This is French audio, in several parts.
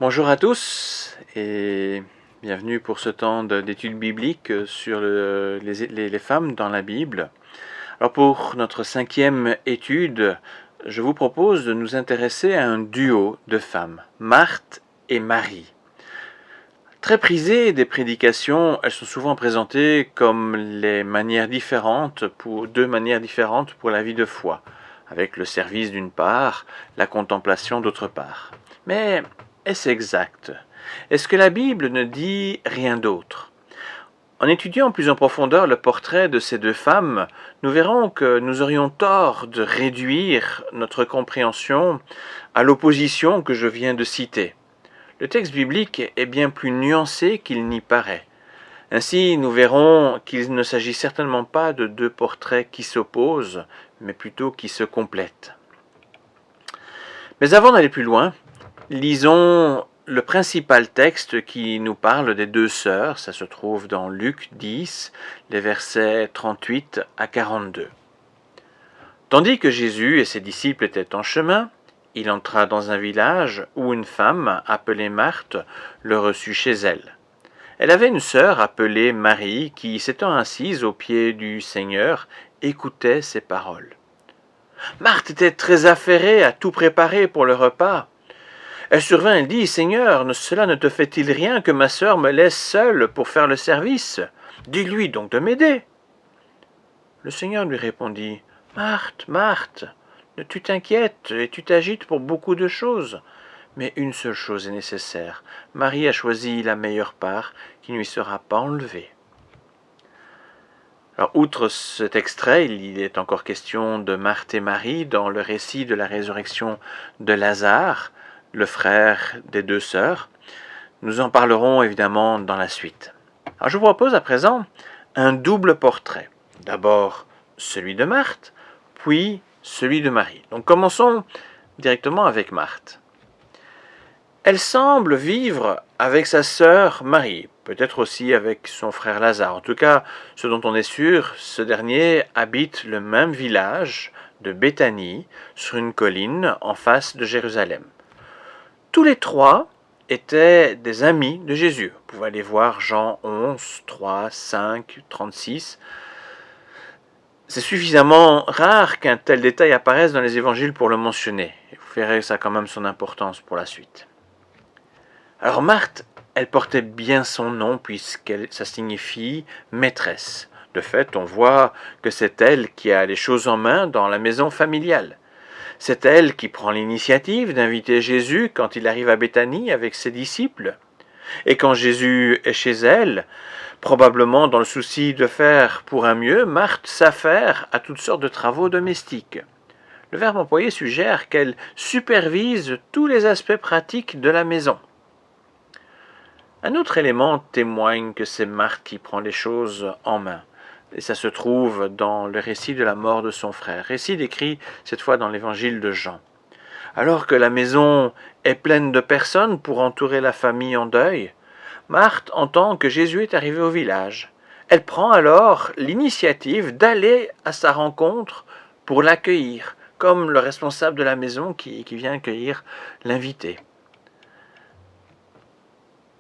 Bonjour à tous et bienvenue pour ce temps d'études bibliques sur les femmes dans la Bible. Alors pour notre 5e étude, je vous propose de nous intéresser à un duo de femmes, Marthe et Marie. Très prisées des prédications, elles sont souvent présentées comme deux manières différentes pour la vie de foi, avec le service d'une part, la contemplation d'autre part. Mais est-ce exact? Est-ce que la Bible ne dit rien d'autre? En étudiant plus en profondeur le portrait de ces deux femmes, nous verrons que nous aurions tort de réduire notre compréhension à l'opposition que je viens de citer. Le texte biblique est bien plus nuancé qu'il n'y paraît. Ainsi, nous verrons qu'il ne s'agit certainement pas de deux portraits qui s'opposent, mais plutôt qui se complètent. Mais avant d'aller plus loin, lisons le principal texte qui nous parle des deux sœurs. Ça se trouve dans Luc 10, les versets 38 à 42. Tandis que Jésus et ses disciples étaient en chemin, il entra dans un village où une femme, appelée Marthe, le reçut chez elle. Elle avait une sœur appelée Marie qui, s'étant assise aux pieds du Seigneur, écoutait ses paroles. Marthe était très affairée à tout préparer pour le repas. Elle survint et dit, « Seigneur, cela ne te fait-il rien que ma sœur me laisse seule pour faire le service? Dis-lui donc de m'aider. » Le Seigneur lui répondit, « Marthe, Marthe, ne tu t'inquiètes et tu t'agites pour beaucoup de choses. Mais une seule chose est nécessaire. Marie a choisi la meilleure part qui ne lui sera pas enlevée. » Alors, outre cet extrait, il est encore question de Marthe et Marie dans le récit de la résurrection de Lazare, le frère des deux sœurs. Nous en parlerons évidemment dans la suite. Alors, je vous propose à présent un double portrait. D'abord celui de Marthe, puis celui de Marie. Donc commençons directement avec Marthe. Elle semble vivre avec sa sœur Marie, peut-être aussi avec son frère Lazare. En tout cas, ce dont on est sûr, ce dernier habite le même village de Béthanie, sur une colline en face de Jérusalem. Tous les trois étaient des amis de Jésus. Vous pouvez aller voir Jean 11, 3, 5, 36. C'est suffisamment rare qu'un tel détail apparaisse dans les évangiles pour le mentionner. Vous verrez ça a quand même son importance pour la suite. Alors Marthe, elle portait bien son nom puisque ça signifie maîtresse. De fait, on voit que c'est elle qui a les choses en main dans la maison familiale. C'est elle qui prend l'initiative d'inviter Jésus quand il arrive à Béthanie avec ses disciples. Et quand Jésus est chez elle, probablement dans le souci de faire pour un mieux, Marthe s'affaire à toutes sortes de travaux domestiques. Le verbe employé suggère qu'elle supervise tous les aspects pratiques de la maison. Un autre élément témoigne que c'est Marthe qui prend les choses en main. Et ça se trouve dans le récit de la mort de son frère. Récit décrit cette fois dans l'évangile de Jean. Alors que la maison est pleine de personnes pour entourer la famille en deuil, Marthe entend que Jésus est arrivé au village. Elle prend alors l'initiative d'aller à sa rencontre pour l'accueillir, comme le responsable de la maison qui vient accueillir l'invité.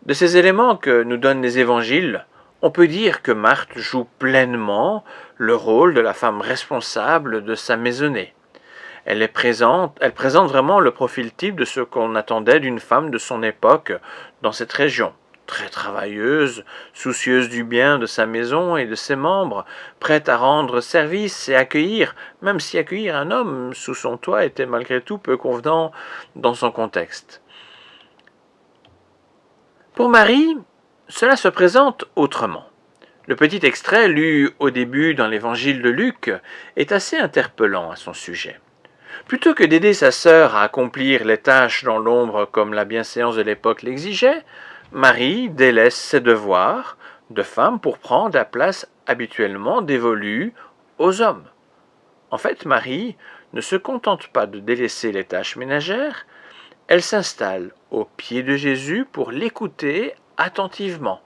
De ces éléments que nous donnent les évangiles, on peut dire que Marthe joue pleinement le rôle de la femme responsable de sa maisonnée. Elle présente vraiment le profil type de ce qu'on attendait d'une femme de son époque dans cette région. Très travailleuse, soucieuse du bien de sa maison et de ses membres, prête à rendre service et accueillir, même si accueillir un homme sous son toit était malgré tout peu convenant dans son contexte. Pour Marie, cela se présente autrement. Le petit extrait lu au début dans l'évangile de Luc est assez interpellant à son sujet. Plutôt que d'aider sa sœur à accomplir les tâches dans l'ombre comme la bienséance de l'époque l'exigeait, Marie délaisse ses devoirs de femme pour prendre la place habituellement dévolue aux hommes. En fait, Marie ne se contente pas de délaisser les tâches ménagères, elle s'installe aux pieds de Jésus pour l'écouter attentivement.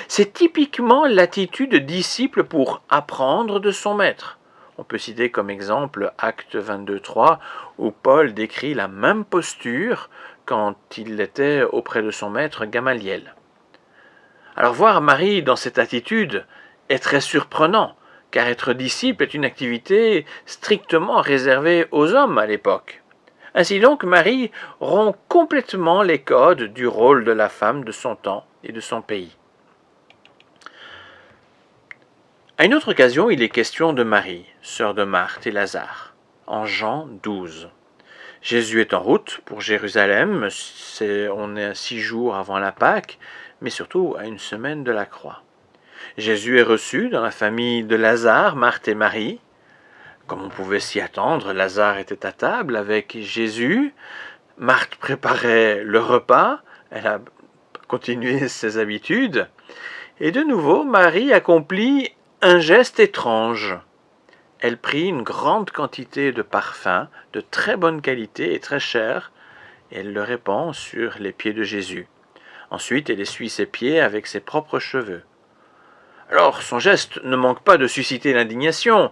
C'est typiquement l'attitude de disciple pour apprendre de son maître. On peut citer comme exemple Acte 22.3 où Paul décrit la même posture quand il était auprès de son maître Gamaliel. Alors voir Marie dans cette attitude est très surprenant, car être disciple est une activité strictement réservée aux hommes à l'époque. Ainsi donc, Marie rompt complètement les codes du rôle de la femme de son temps et de son pays. À une autre occasion, il est question de Marie, sœur de Marthe et Lazare, en Jean 12. Jésus est en route pour Jérusalem, on est à 6 jours avant la Pâque, mais surtout à une semaine de la croix. Jésus est reçu dans la famille de Lazare, Marthe et Marie. Comme on pouvait s'y attendre, Lazare était à table avec Jésus. Marthe préparait le repas, elle a continué ses habitudes. Et de nouveau, Marie accomplit un geste étrange. Elle prit une grande quantité de parfum, de très bonne qualité et très cher, et elle le répand sur les pieds de Jésus. Ensuite, elle essuie ses pieds avec ses propres cheveux. Alors, son geste ne manque pas de susciter l'indignation.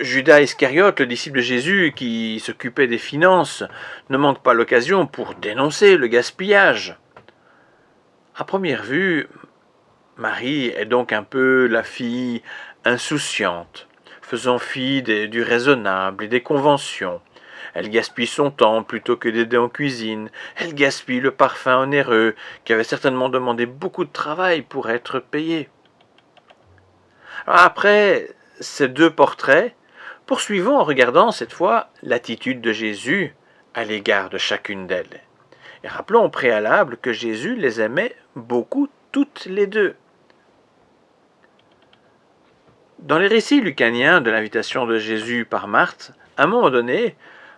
Judas Iscariote, le disciple de Jésus qui s'occupait des finances, ne manque pas l'occasion pour dénoncer le gaspillage. À première vue, Marie est donc un peu la fille insouciante, faisant fi du raisonnable et des conventions. Elle gaspille son temps plutôt que d'aider en cuisine. Elle gaspille le parfum onéreux, qui avait certainement demandé beaucoup de travail pour être payé. Alors après ces deux portraits, poursuivons en regardant cette fois l'attitude de Jésus à l'égard de chacune d'elles. Et rappelons au préalable que Jésus les aimait beaucoup toutes les deux. Dans les récits lucaniens de l'invitation de Jésus par Marthe, à un moment donné,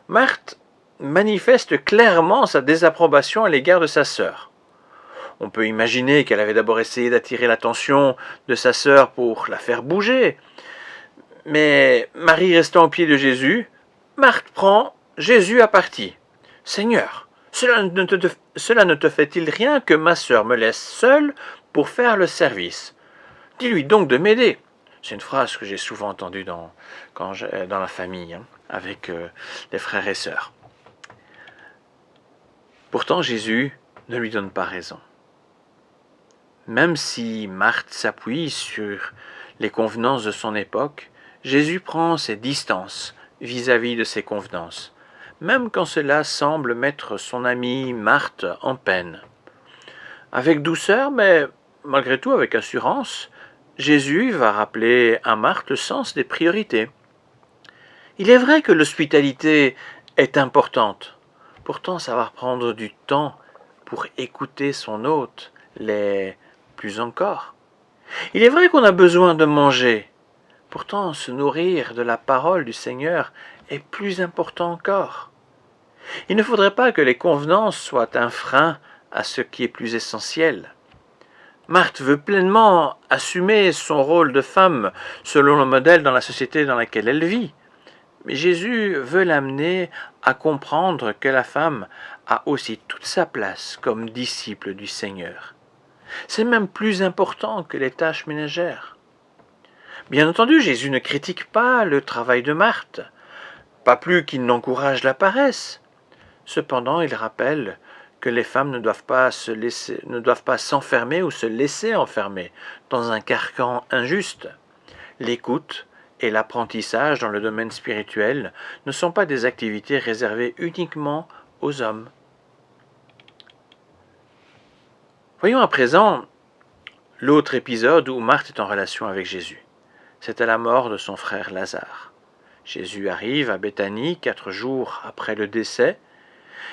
Marthe manifeste clairement sa désapprobation à l'égard de sa sœur. On peut imaginer qu'elle avait d'abord essayé d'attirer l'attention de sa sœur pour la faire bouger. Mais Marie restant au pied de Jésus, Marthe prend Jésus à partie. « Seigneur, cela ne te fait-il rien que ma sœur me laisse seule pour faire le service? Dis-lui donc de m'aider. » C'est une phrase que j'ai souvent entendue dans la famille, avec les frères et sœurs. Pourtant, Jésus ne lui donne pas raison. Même si Marthe s'appuie sur les convenances de son époque, Jésus prend ses distances vis-à-vis de ces convenances, même quand cela semble mettre son amie Marthe en peine. Avec douceur, mais malgré tout avec assurance, Jésus va rappeler à Marthe le sens des priorités. Il est vrai que l'hospitalité est importante, pourtant savoir prendre du temps pour écouter son hôte l'est plus encore. Il est vrai qu'on a besoin de manger, pourtant se nourrir de la parole du Seigneur est plus important encore. Il ne faudrait pas que les convenances soient un frein à ce qui est plus essentiel. Marthe veut pleinement assumer son rôle de femme selon le modèle dans la société dans laquelle elle vit. Mais Jésus veut l'amener à comprendre que la femme a aussi toute sa place comme disciple du Seigneur. C'est même plus important que les tâches ménagères. Bien entendu, Jésus ne critique pas le travail de Marthe, pas plus qu'il n'encourage la paresse. Cependant, il rappelle que les femmes ne doivent pas s'enfermer ou se laisser enfermer dans un carcan injuste. L'écoute et l'apprentissage dans le domaine spirituel ne sont pas des activités réservées uniquement aux hommes. Voyons à présent l'autre épisode où Marthe est en relation avec Jésus. C'est à la mort de son frère Lazare. Jésus arrive à Béthanie 4 jours après le décès,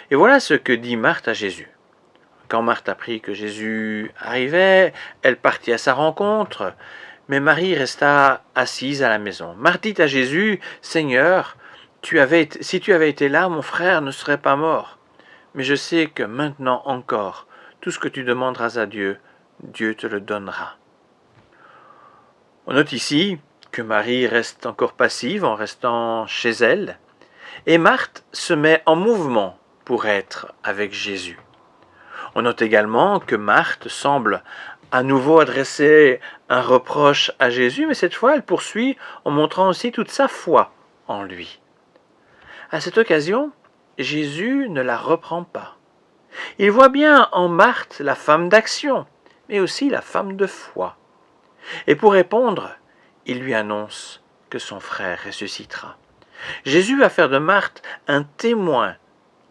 et voilà ce que dit Marthe à Jésus. Quand Marthe apprit que Jésus arrivait, elle partit à sa rencontre, mais Marie resta assise à la maison. Marthe dit à Jésus, « Seigneur, si tu avais été là, mon frère ne serait pas mort. Mais je sais que maintenant encore, tout ce que tu demanderas à Dieu, Dieu te le donnera. » On note ici que Marie reste encore passive en restant chez elle, et Marthe se met en mouvement pour être avec Jésus. On note également que Marthe semble à nouveau adresser un reproche à Jésus, mais cette fois elle poursuit en montrant aussi toute sa foi en lui. À cette occasion, Jésus ne la reprend pas, Il voit bien en Marthe la femme d'action, mais aussi la femme de foi. Et pour répondre, il lui annonce que son frère ressuscitera. Jésus va faire de Marthe un témoin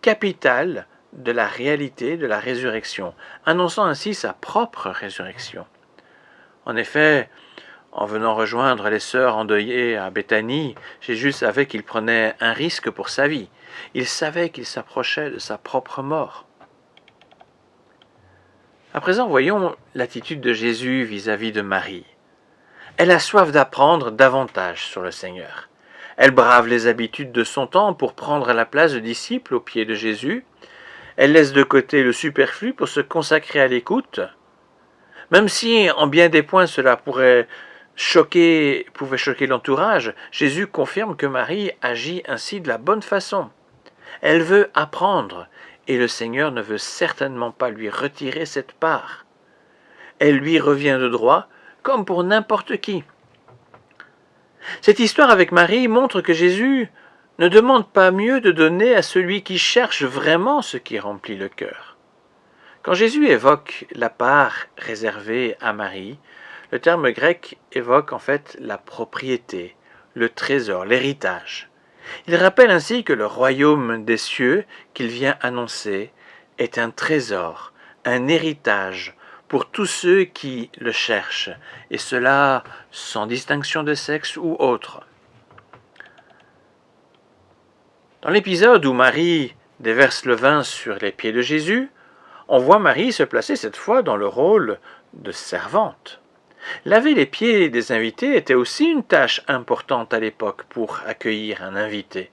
capital de la réalité de la résurrection, annonçant ainsi sa propre résurrection. En effet, en venant rejoindre les sœurs endeuillées à Béthanie, Jésus savait qu'il prenait un risque pour sa vie. Il savait qu'il s'approchait de sa propre mort. À présent, voyons l'attitude de Jésus vis-à-vis de Marie. Elle a soif d'apprendre davantage sur le Seigneur. Elle brave les habitudes de son temps pour prendre la place de disciple aux pieds de Jésus. Elle laisse de côté le superflu pour se consacrer à l'écoute. Même si, en bien des points, cela pouvait choquer l'entourage, Jésus confirme que Marie agit ainsi de la bonne façon. Elle veut apprendre, et le Seigneur ne veut certainement pas lui retirer cette part. Elle lui revient de droit, comme pour n'importe qui. Cette histoire avec Marie montre que Jésus ne demande pas mieux de donner à celui qui cherche vraiment ce qui remplit le cœur. Quand Jésus évoque la part réservée à Marie, le terme grec évoque en fait la propriété, le trésor, l'héritage. Il rappelle ainsi que le royaume des cieux qu'il vient annoncer est un trésor, un héritage pour tous ceux qui le cherchent, et cela sans distinction de sexe ou autre. Dans l'épisode où Marie déverse le vin sur les pieds de Jésus, on voit Marie se placer cette fois dans le rôle de servante. Laver les pieds des invités était aussi une tâche importante à l'époque pour accueillir un invité.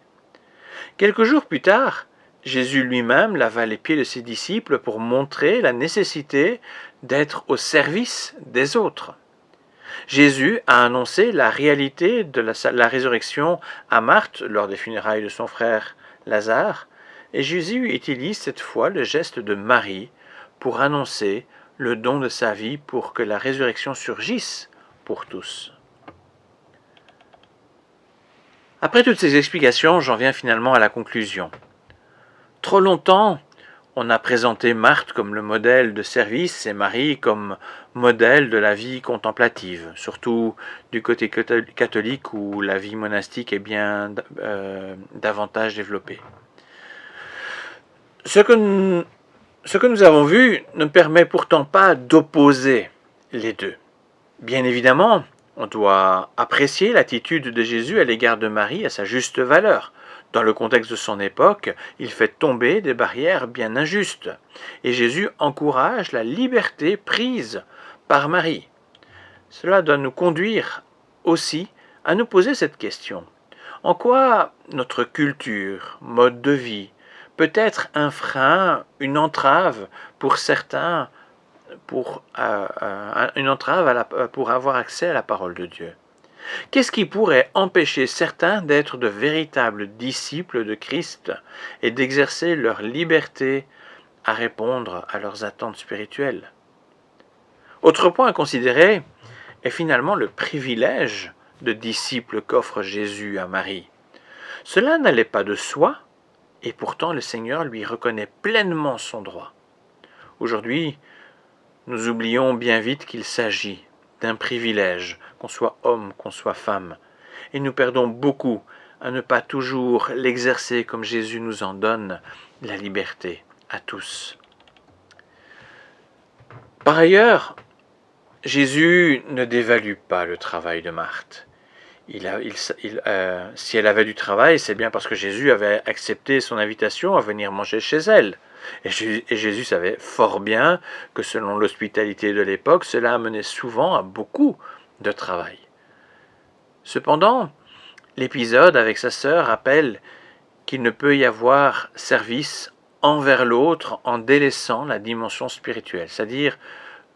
Quelques jours plus tard, Jésus lui-même lava les pieds de ses disciples pour montrer la nécessité d'être au service des autres. Jésus a annoncé la réalité de la résurrection à Marthe lors des funérailles de son frère Lazare, et Jésus utilise cette fois le geste de Marie pour annoncer le don de sa vie pour que la résurrection surgisse pour tous. Après toutes ces explications, j'en viens finalement à la conclusion. Trop longtemps, on a présenté Marthe comme le modèle de service et Marie comme modèle de la vie contemplative, surtout du côté catholique où la vie monastique est bien davantage développée. Ce que nous avons vu ne permet pourtant pas d'opposer les deux. Bien évidemment, on doit apprécier l'attitude de Jésus à l'égard de Marie à sa juste valeur. Dans le contexte de son époque, il fait tomber des barrières bien injustes, et Jésus encourage la liberté prise par Marie. Cela doit nous conduire aussi à nous poser cette question. En quoi notre culture, mode de vie, peut être un frein, une entrave pour certains, pour avoir accès à la parole de Dieu? Qu'est-ce qui pourrait empêcher certains d'être de véritables disciples de Christ et d'exercer leur liberté à répondre à leurs attentes spirituelles? Autre point à considérer est finalement le privilège de disciple qu'offre Jésus à Marie. Cela n'allait pas de soi, et pourtant le Seigneur lui reconnaît pleinement son droit. Aujourd'hui, nous oublions bien vite qu'il s'agit d'un privilège, qu'on soit homme, qu'on soit femme, et nous perdons beaucoup à ne pas toujours l'exercer comme Jésus nous en donne, la liberté à tous. Par ailleurs, Jésus ne dévalue pas le travail de Marthe. Si elle avait du travail, c'est bien parce que Jésus avait accepté son invitation à venir manger chez elle. Et Jésus savait fort bien que selon l'hospitalité de l'époque, cela amenait souvent à beaucoup de travail. Cependant, l'épisode avec sa sœur rappelle qu'il ne peut y avoir service envers l'autre en délaissant la dimension spirituelle, c'est-à-dire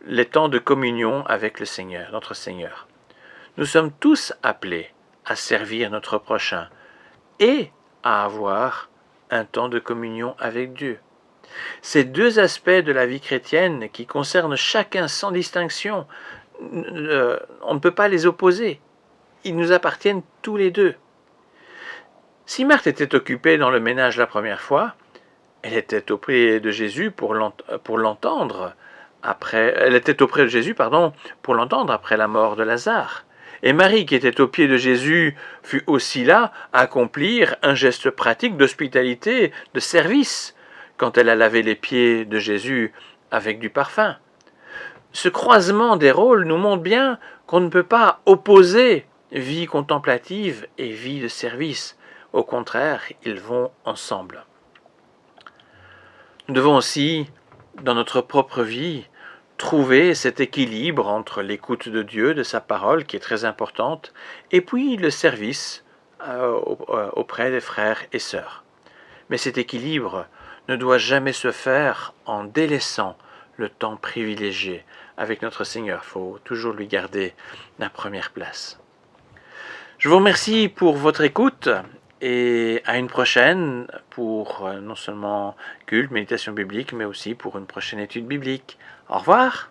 les temps de communion avec le Seigneur, notre Seigneur. Nous sommes tous appelés à servir notre prochain et à avoir un temps de communion avec Dieu. Ces deux aspects de la vie chrétienne qui concernent chacun sans distinction, on ne peut pas les opposer. Ils nous appartiennent tous les deux. Si Marthe était occupée dans le ménage la première fois, Elle était auprès de Jésus pour l'entendre elle était auprès de Jésus, pour l'entendre après la mort de Lazare. Et Marie, qui était aux pieds de Jésus, fut aussi là à accomplir un geste pratique d'hospitalité, de service, quand elle a lavé les pieds de Jésus avec du parfum. Ce croisement des rôles nous montre bien qu'on ne peut pas opposer vie contemplative et vie de service. Au contraire, ils vont ensemble. Nous devons aussi, dans notre propre vie, trouver cet équilibre entre l'écoute de Dieu, de sa parole, qui est très importante, et puis le service auprès des frères et sœurs. Mais cet équilibre ne doit jamais se faire en délaissant le temps privilégié avec notre Seigneur. Il faut toujours lui garder la première place. Je vous remercie pour votre écoute et à une prochaine pour non seulement culte, méditation biblique, mais aussi pour une prochaine étude biblique. Au revoir!